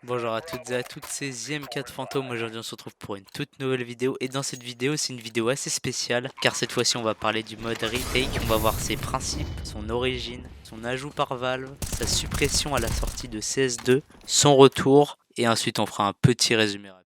Bonjour à toutes et à tous, c'est ZM4 Fantôme. Aujourd'hui, on se retrouve pour une toute nouvelle vidéo. Et dans cette vidéo, c'est une vidéo assez spéciale car cette fois-ci, on va parler du mode Retake. On va voir ses principes, son origine, son ajout par Valve, sa suppression à la sortie de CS2, son retour. Et ensuite, on fera un petit résumé rapide.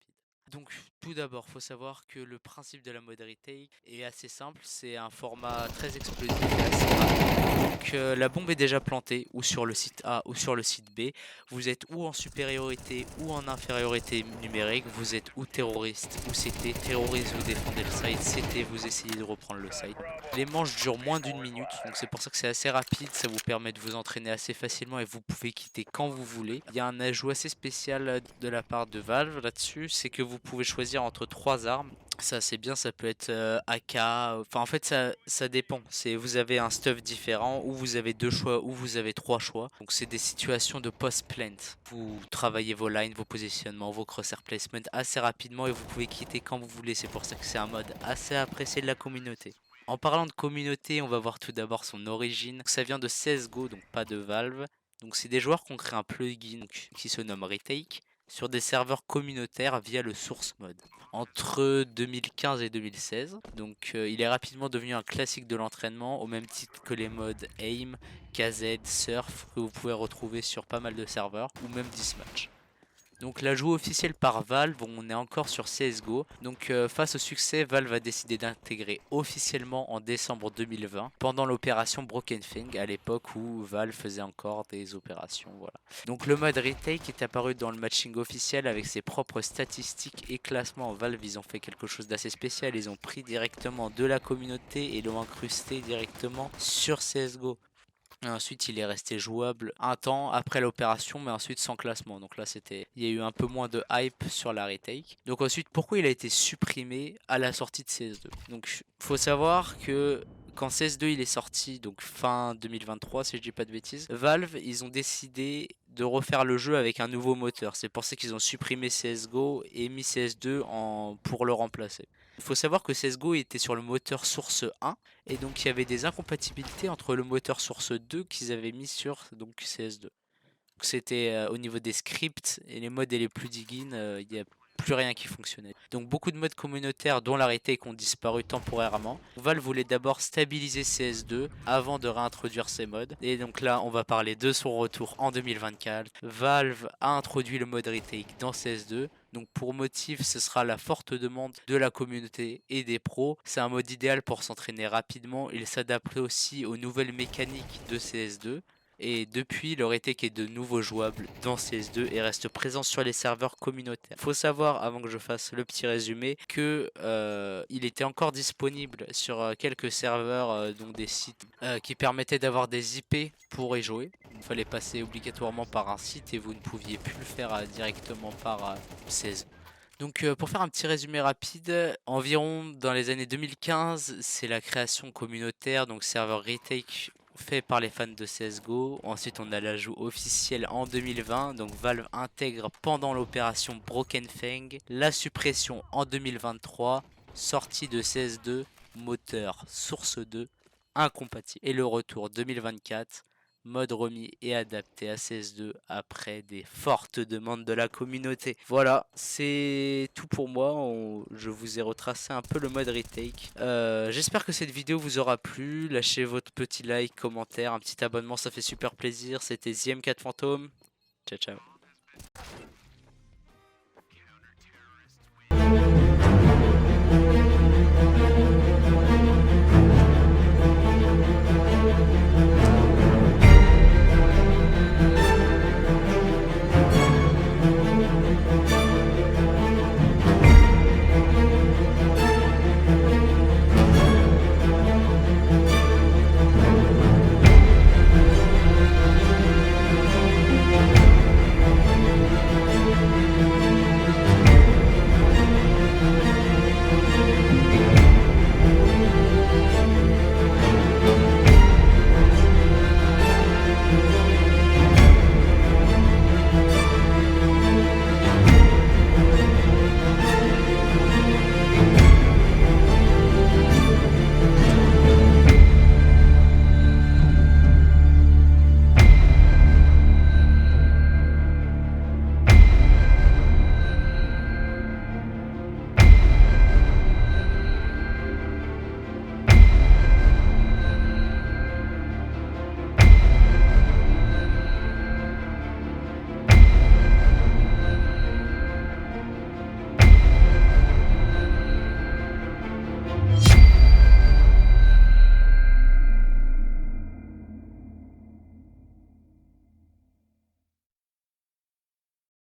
Donc, tout d'abord, faut savoir que le principe de la mode retake est assez simple. C'est un format très explosif et assez rapide. Donc, la bombe est déjà plantée, ou sur le site A ou sur le site B. Vous êtes ou en supériorité ou en infériorité numérique. Vous êtes ou terroriste ou CT. Terroriste, vous défendez le site. CT, vous essayez de reprendre le site. Les manches durent moins d'une minute, donc c'est pour ça que c'est assez rapide. Ça vous permet de vous entraîner assez facilement et vous pouvez quitter quand vous voulez. Il y a un ajout assez spécial de la part de Valve là-dessus, c'est que vous pouvez choisir entre 3 armes. Ça c'est bien, ça peut être AK, enfin en fait ça dépend. Vous avez un stuff différent, ou vous avez 2 choix, ou vous avez 3 choix. Donc c'est des situations de post-plant. Vous travaillez vos lines, vos positionnements, vos crosshair placement assez rapidement et vous pouvez quitter quand vous voulez. C'est pour ça que c'est un mode assez apprécié de la communauté. En parlant de communauté, on va voir tout d'abord son origine. Donc, ça vient de CSGO, donc pas de Valve. Donc c'est des joueurs qui ont créé un plugin qui se nomme Retake sur des serveurs communautaires via le source mode entre 2015 et 2016. Donc il est rapidement devenu un classique de l'entraînement au même titre que les modes AIM, KZ, Surf que vous pouvez retrouver sur pas mal de serveurs ou même Deathmatch. Donc l'ajout officiel par Valve, on est encore sur CSGO. Donc face au succès, Valve a décidé d'intégrer officiellement en décembre 2020 pendant l'opération Broken Fang, à l'époque où Valve faisait encore des opérations. Voilà. Donc le mode Retake est apparu dans le matching officiel avec ses propres statistiques et classements. Valve, ils ont fait quelque chose d'assez spécial, ils ont pris directement de la communauté et l'ont incrusté directement sur CSGO. Et ensuite, il est resté jouable un temps après l'opération, mais ensuite sans classement. Donc là, il y a eu un peu moins de hype sur la retake. Donc ensuite, pourquoi il a été supprimé à la sortie de CS2? Donc, faut savoir que quand CS2 il est sorti, donc fin 2023, si je dis pas de bêtises, Valve, ils ont décidé de refaire le jeu avec un nouveau moteur. C'est pour ça qu'ils ont supprimé CSGO et mis CS2 pour le remplacer. Il faut savoir que CSGO était sur le moteur source 1 et donc il y avait des incompatibilités entre le moteur source 2 qu'ils avaient mis sur donc CS2. C'était au niveau des scripts et les modes et les plugins, il n'y a plus rien qui fonctionnait. Donc beaucoup de modes communautaires dont la retake ont disparu temporairement. Valve voulait d'abord stabiliser CS2 avant de réintroduire ces modes. Et donc là on va parler de son retour en 2024. Valve a introduit le mode retake dans CS2. Donc pour motif, ce sera la forte demande de la communauté et des pros. C'est un mode idéal pour s'entraîner rapidement. Il s'adapte aussi aux nouvelles mécaniques de CS2. Et depuis, le retake est de nouveau jouable dans CS2 et reste présent sur les serveurs communautaires. Faut savoir, avant que je fasse le petit résumé, que il était encore disponible sur quelques serveurs, dont des sites qui permettaient d'avoir des IP pour y jouer. Il fallait passer obligatoirement par un site et vous ne pouviez plus le faire directement par CS2. Donc pour faire un petit résumé rapide, environ dans les années 2015, c'est la création communautaire, donc serveur retake fait par les fans de CSGO. Ensuite on a l'ajout officiel en 2020, donc Valve intègre pendant l'opération Broken Fang. La suppression en 2023, sortie de CS2, moteur source 2, incompatible. Et le retour 2024, mode remis et adapté à CS2 après des fortes demandes de la communauté. Voilà, c'est tout pour moi. Je vous ai retracé un peu le mode retake. J'espère que cette vidéo vous aura plu. Lâchez votre petit like, commentaire, un petit abonnement, ça fait super plaisir. C'était ZM4 Fantôme. Ciao ciao.